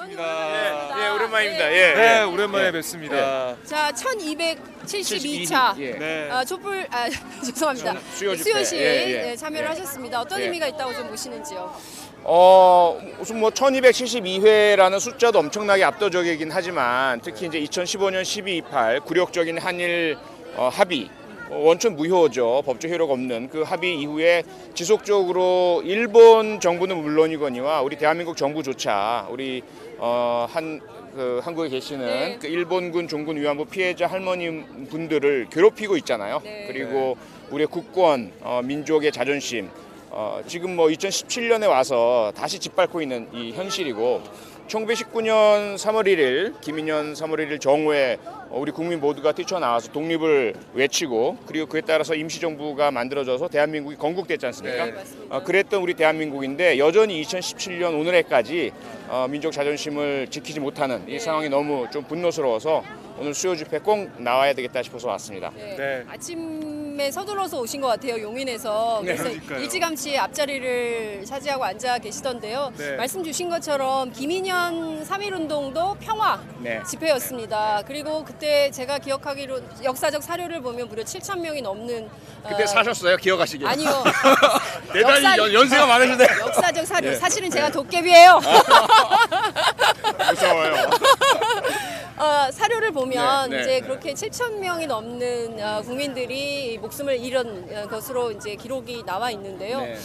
반갑습니다. 예, 오랜만입니다. 네. 예, 네, 오랜만에 뵙습니다. 자, 1272차 네. 촛불 죄송합니다. 수요집회. 네, 참여를 하셨습니다. 어떤 예. 의미가 있다고 좀 보시는지요? 우선 뭐 1272회라는 숫자도 엄청나게 압도적이긴 하지만 특히 이제 2015년 12.28 굴욕적인 한일 합의 원천 무효죠. 법적 효력 없는 그 합의 이후에 지속적으로 일본 정부는 물론이거니와 우리 대한민국 정부조차 우리 한국에 계시는 네. 그 일본군 종군 위안부 피해자 할머니 분들을 괴롭히고 있잖아요. 네. 그리고 우리의 국권, 민족의 자존심, 지금 뭐 2017년에 와서 다시 짓밟고 있는 이 현실이고 1919년 3월 1일 김인현 3월 1일 정오에 우리 국민 모두가 뛰쳐나와서 독립을 외치고 그리고 그에 따라서 임시정부가 만들어져서 대한민국이 건국됐지 않습니까? 네, 맞습니다. 그랬던 우리 대한민국인데 여전히 2017년 오늘에까지 민족 자존심을 지키지 못하는 이 상황이 너무 좀 분노스러워서 오늘 수요 집회 꼭 나와야 되겠다 싶어서 왔습니다. 네. 네. 아침에 서둘러서 오신 것 같아요, 용인에서. 그래서 그러니까요. 일찌감치 앞자리를 차지하고 앉아 계시던데요. 네. 말씀 주신 것처럼 김인현 3.1운동도 평화 네. 집회였습니다. 그리고 그때 제가 기억하기로 역사적 사료를 보면 무려 7,000명이 넘는 그때 사셨어요? 기억하시길? 아니요. 대단히 연세가 많으시네. 역사적 사료. 네. 사실은 제가 도깨비예요. 무서워요. 사료를 보면 네, 네, 이제 네. 그렇게 7,000명이 넘는 국민들이 목숨을 잃은 것으로 이제 기록이 나와 있는데요. 네.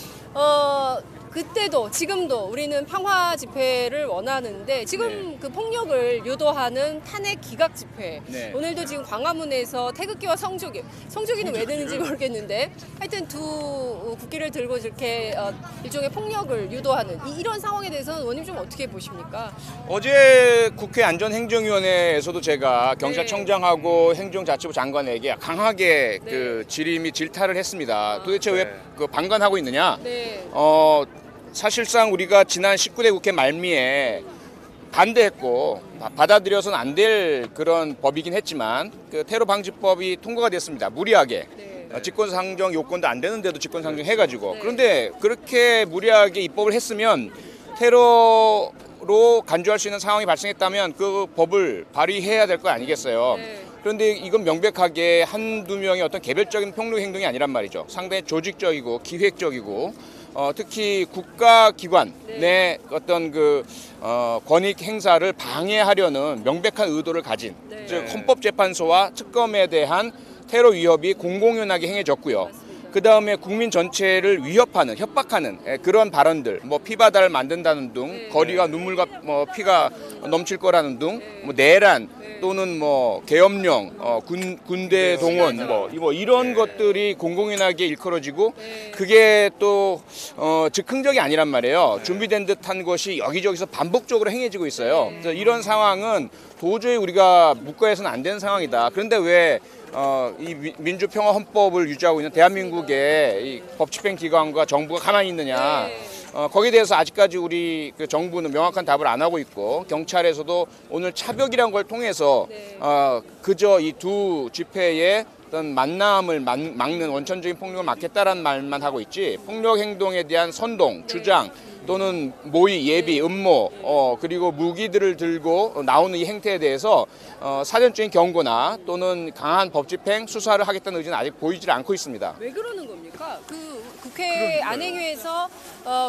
그때도 지금도 우리는 평화 집회를 원하는데 지금 네. 그 폭력을 유도하는 탄핵 기각 집회. 네. 오늘도 지금 광화문에서 태극기와 성조기는 왜 드는지 모르겠는데 하여튼 두 국기를 들고 이렇게 일종의 폭력을 유도하는 이런 상황에 대해서는 의원님 좀 어떻게 보십니까? 어제 국회 안전행정위원회에서도 제가 경찰청장하고 행정자치부 장관에게 강하게 네. 그 질의 및 질타를 했습니다. 도대체 왜 그 방관하고 있느냐? 네. 사실상 우리가 지난 19대 국회 말미에 반대했고 받아들여서는 안 될 그런 법이긴 했지만 그 테러 방지법이 통과가 됐습니다. 무리하게. 네. 직권상정 요건도 안 되는데도 직권상정 해가지고 네. 그런데 그렇게 무리하게 입법을 했으면 테러로 간주할 수 있는 상황이 발생했다면 그 법을 발의해야 될 거 아니겠어요. 네. 그런데 이건 명백하게 한두 명의 어떤 개별적인 폭력 행동이 아니란 말이죠. 상당히 조직적이고 기획적이고 특히 국가기관의 네. 어떤 그 권익 행사를 방해하려는 명백한 의도를 가진 네. 즉 헌법재판소와 특검에 대한 테러 위협이 공공연하게 행해졌고요. 맞습니다. 그 다음에 국민 전체를 위협하는, 협박하는 그런 발언들, 뭐 피바다를 만든다는 등, 네. 거리가 눈물과 뭐 피가 넘칠 거라는 등, 뭐 내란 또는 뭐 계엄령, 군대 동원, 뭐 이런 것들이 공공연하게 일컬어지고 네. 그게 또 즉흥적이 아니란 말이에요. 준비된 듯한 것이 여기저기서 반복적으로 행해지고 있어요. 그래서 이런 상황은 도저히 우리가 묵과해서는 안 되는 상황이다. 그런데 왜 이 민주평화헌법을 유지하고 있는 대한민국의 이 법집행기관과 정부가 가만히 있느냐. 네. 거기에 대해서 아직까지 우리 그 정부는 명확한 답을 안 하고 있고 경찰에서도 오늘 차벽이란 걸 통해서 네. 그저 이 두 집회의 어떤 만남을 막는 원천적인 폭력을 막겠다라는 말만 하고 있지 폭력 행동에 대한 선동, 주장 또는 모의, 예비, 음모 그리고 무기들을 들고 나오는 이 행태에 대해서 사전적인 경고나 또는 강한 법집행, 수사를 하겠다는 의지는 아직 보이질 않고 있습니다. 왜 그러는 겁니까? 그 국회 안행위에서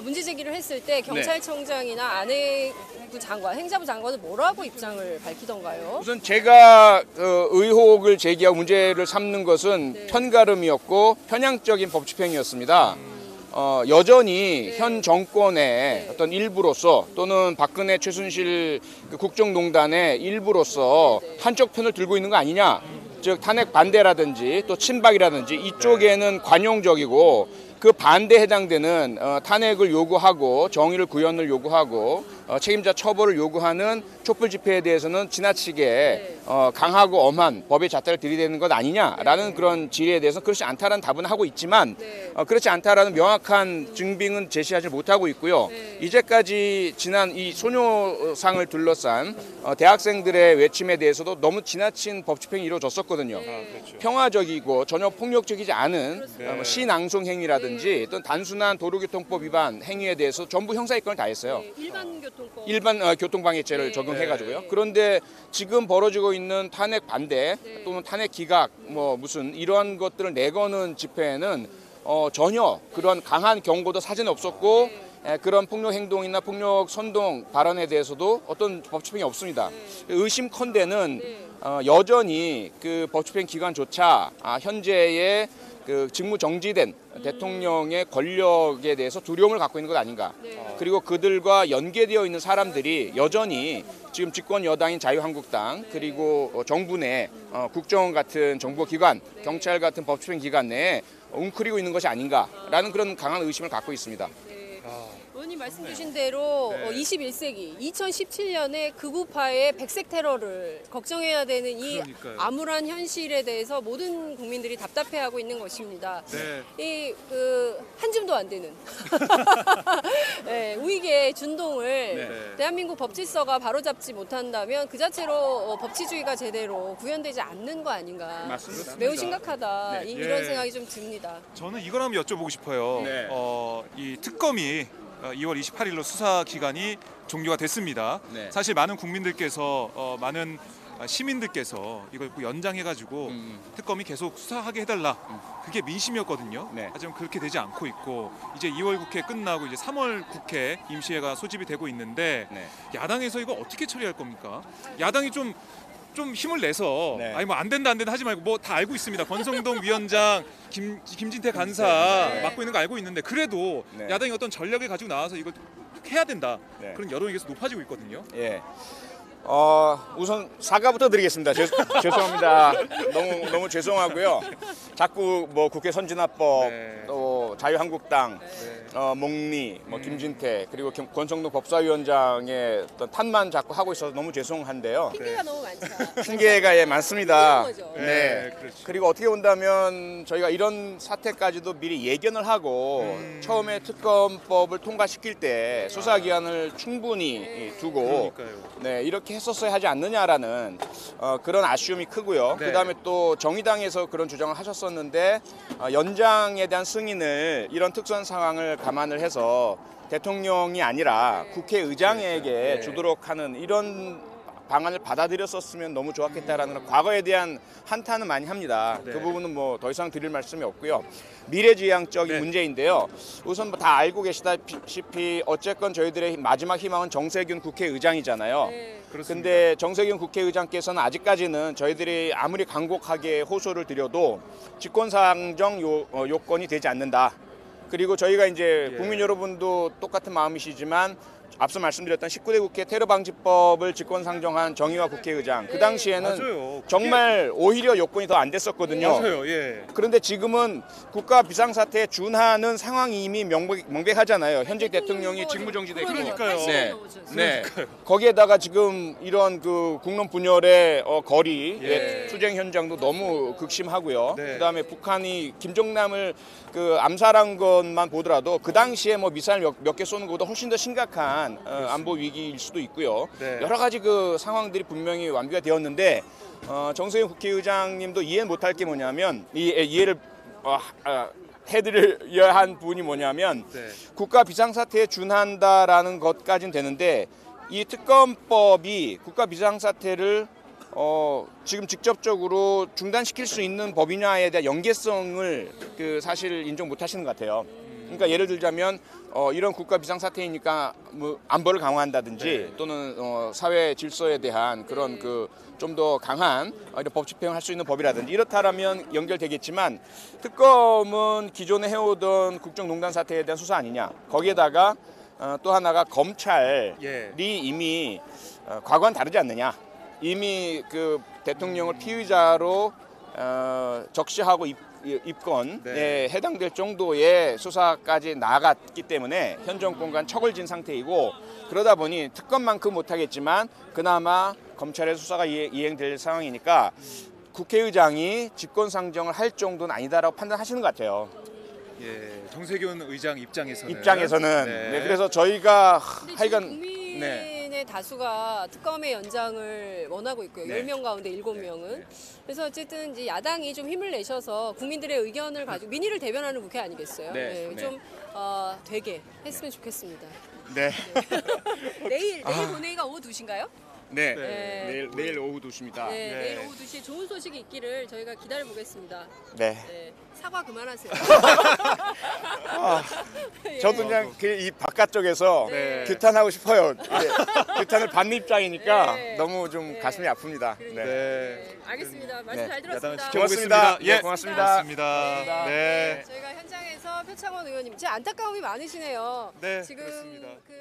문제 제기를 했을 때 경찰청장이나 안행부 장관, 행자부 장관은 뭐라고 입장을 밝히던가요? 우선 제가 의혹을 제기하고 문제를 삼는 것은 편가름이었고 편향적인 법집행이었습니다. 여전히 현 정권의 어떤 일부로서 또는 박근혜 최순실 그 국정농단의 일부로서 한쪽 편을 들고 있는 거 아니냐. 즉 탄핵 반대라든지 또 친박이라든지 이쪽에는 관용적이고 그 반대에 해당되는 탄핵을 요구하고 정의를 구현을 요구하고 책임자 처벌을 요구하는 촛불 집회에 대해서는 지나치게 강하고 엄한 법의 잣대를 들이대는 것 아니냐라는 그런 질의에 대해서 그렇지 않다라는 답은 하고 있지만 그렇지 않다라는 명확한 증빙은 제시하지 못하고 있고요. 이제까지 지난 이 소녀상을 둘러싼 대학생들의 외침에 대해서도 너무 지나친 법 집행이 이루어졌었거든요. 평화적이고 전혀 폭력적이지 않은 시낭송 행위라든지 또는 단순한 도로교통법 위반 행위에 대해서 전부 형사 입건을 다 했어요. 일반 교통 일반 교통방해죄를 네. 적용해가지고요. 네. 그런데 지금 벌어지고 있는 탄핵 반대 네. 또는 탄핵 기각 뭐 무슨 이러한 것들을 내거는 집회에는 전혀 그런 강한 경고도 사전에 없었고 그런 폭력 행동이나 폭력 선동 발언에 대해서도 어떤 법집행이 없습니다. 의심컨대는 여전히 그 법집행 기관조차 현재의 그 직무 정지된 대통령의 권력에 대해서 두려움을 갖고 있는 것 아닌가. 그리고 그들과 연계되어 있는 사람들이 여전히 지금 집권 여당인 자유한국당 그리고 정부 내 국정원 같은 정보기관, 경찰 같은 법집행 기관 내에 웅크리고 있는 것이 아닌가라는 그런 강한 의심을 갖고 있습니다. 의원님 말씀 주신 대로 21세기 2017년에 극우파의 백색 테러를 걱정해야 되는 이 그러니까요. 암울한 현실에 대해서 모든 국민들이 답답해하고 있는 것입니다. 네. 이 한 줌도 안 되는 네, 우익의 준동을 대한민국 법질서가 바로잡지 못한다면 그 자체로 법치주의가 제대로 구현되지 않는 거 아닌가. 맞습니다. 매우 심각하다. 네. 이런 예. 생각이 좀 듭니다. 저는 이걸 한번 여쭤보고 싶어요. 네. 이 특검이 2월 28일로 수사 기간이 종료가 됐습니다. 네. 사실 많은 국민들께서 많은 시민들께서 이걸 꼭 연장해가지고 특검이 계속 수사하게 해달라. 그게 민심이었거든요. 네. 하지만 그렇게 되지 않고 있고 이제 2월 국회 끝나고 이제 3월 국회 임시회가 소집이 되고 있는데 네. 야당에서 이거 어떻게 처리할 겁니까? 야당이 좀 힘을 내서 네. 아니 뭐 안 된다 하지 말고 뭐 다 알고 있습니다. 권성동 위원장, 김진태 간사 네. 맡고 있는 거 알고 있는데 그래도 네. 야당이 어떤 전략을 가지고 나와서 이걸 해야 된다. 네. 그런 여론이 계속 높아지고 있거든요. 예. 우선 사과부터 드리겠습니다. 죄송합니다. 너무 죄송하고요. 자꾸 뭐 국회 선진화법, 네. 또 자유한국당, 목리, 뭐 김진태 그리고 권성동 법사위원장의 어떤 탓만 자꾸 하고 있어서 너무 죄송한데요. 핑계가 너무 많죠. 핑계가 많습니다. 그런 거죠. 네. 그렇죠. 그리고 어떻게 본다면 저희가 이런 사태까지도 미리 예견을 하고 처음에 특검법을 통과시킬 때 수사 기한을 충분히 두고 그러니까요. 네, 이렇게 했었어야 하지 않느냐라는 그런 아쉬움이 크고요. 네. 그다음에 또 정의당에서 그런 주장을 하셨었는데 연장에 대한 승인을 이런 특수한 상황을 감안을 해서 대통령이 아니라 국회의장에게 네. 주도록 하는 이런 방안을 받아들였었으면 너무 좋았겠다라는 과거에 대한 한탄은 많이 합니다. 네. 그 부분은 뭐 더 이상 드릴 말씀이 없고요. 미래지향적인 네. 문제인데요. 우선 뭐 다 알고 계시다시피 어쨌건 저희들의 마지막 희망은 정세균 국회의장이잖아요. 네. 그렇습니다. 근데 정세균 국회의장께서는 아직까지는 저희들이 아무리 간곡하게 호소를 드려도 직권상정 요건이 되지 않는다. 그리고 저희가 이제 예. 국민 여러분도 똑같은 마음이시지만 앞서 말씀드렸던 19대 국회 테러방지법을 직권상정한 정의화 국회의장 그 당시에는 맞아요. 정말 오히려 요건이 더 안 됐었거든요. 맞아요. 예. 그런데 지금은 국가 비상사태에 준하는 상황이 이미 명백하잖아요. 현직 대통령이 직무정지돼 있고. 그러니까요. 네. 네. 거기에다가 지금 이런 그 국론 분열의 거리, 예. 투쟁 현장도 너무 극심하고요. 네. 그다음에 북한이 김정남을 그 암살한 것만 보더라도 그 당시에 뭐 미사일 몇 개 쏘는 것보다 훨씬 더 심각한 안보 위기일 수도 있고요. 네. 여러 가지 그 상황들이 분명히 완비가 되었는데 정세균 국회의장님도 이해 못할 게 뭐냐면 이해를 해드려야 한 부분이 뭐냐면 네. 국가 비상사태에 준한다라는 것까지는 되는데 이 특검법이 국가 비상사태를 지금 직접적으로 중단시킬 수 있는 법이냐에 대한 연계성을 사실 인정 못 하시는 것 같아요. 그러니까 예를 들자면 이런 국가 비상사태이니까 뭐 안보를 강화한다든지 네. 또는 사회 질서에 대한 그런 좀 더 강한 이런 법 집행을 할 수 있는 법이라든지 이렇다라면 연결되겠지만 특검은 기존에 해오던 국정농단 사태에 대한 수사 아니냐. 거기에다가 또 하나가 검찰이 예. 이미 과거와는 다르지 않느냐. 이미 그 대통령을 피의자로 적시하고 입건에 네. 해당될 정도의 수사까지 나아갔기 때문에 현 정권과는 척을 진 상태이고 그러다 보니 특검만큼 못하겠지만 그나마 검찰의 수사가 이행될 상황이니까 국회의장이 직권상정을 할 정도는 아니다라고 판단하시는 것 같아요. 예. 정세균 의장 입장에서는 네, 그래서 저희가 근데 하여간 지금 국민의 네. 다수가 특검의 연장을 원하고 있고요. 네. 10명 가운데 7명은. 그래서 어쨌든 이제 야당이 좀 힘을 내셔서 국민들의 의견을 가지고 민의를 대변하는 국회 아니겠어요? 네. 좀 되게 했으면 좋겠습니다. 네. 내일 본회의가 오후 2시인가요? 네. 네. 내일 오후 2시입니다. 네, 내일 오후 2시에 좋은 소식이 있기를 저희가 기다려 보겠습니다. 네. 네, 사과 그만하세요. 예. 저도 그냥 이 바깥쪽에서 네. 규탄하고 싶어요. 규탄을 받는 입장이니까 네. 너무 좀 네. 가슴이 아픕니다. 그러니까. 네. 네, 알겠습니다. 말씀 네. 잘 야당을 들었습니다. 지켜보겠습니다. 고맙습니다. 네, 고맙습니다. 고맙습니다. 네. 저희가 현장에서 표창원 의원님, 진짜 안타까움이 많으시네요. 네, 지금 그렇습니다. 그